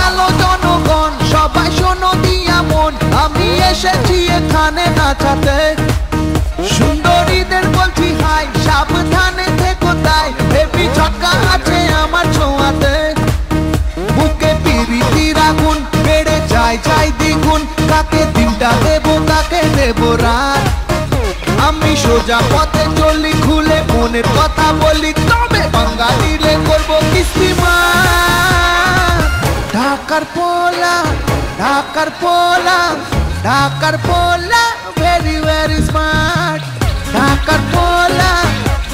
ভালো জনগণ সবাই শোনো দিয়া মন, আমি এসেছি এখানে নাচাতে। সুন্দরীদের বলছি হাই, সাবধানে থেকো তাই, হেভি ঝটকা আছে আমার ছোঁয়াতে। বুকে পিরিতির আগুন বেড়ে যায় যায় দ্বিগুণ, কাকে দিনটা দেবো কাকে দেবো রাত। আমি সোজা পথে চলি, খুলে মনের কথা বলি, তবে বাঙালিরে করবো কিস্তিমাত। ঢাকার পোলা, ঢাকার পোলা, ঢাকার পোলা, ভেরি ভেরি স্মার্ট। ঢাকার পোলা,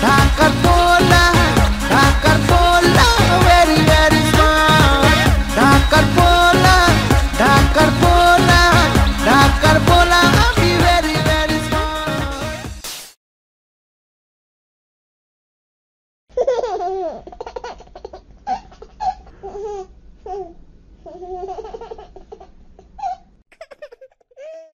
ঢাকার পোলা, ঢাকার পোলা, ভেরি ভেরি স্মার্ট। ঢাকার পোলা, ঢাকার পোলা, ঢাকার পোলা, আমি ভেরি ভেরি স্মার্ট।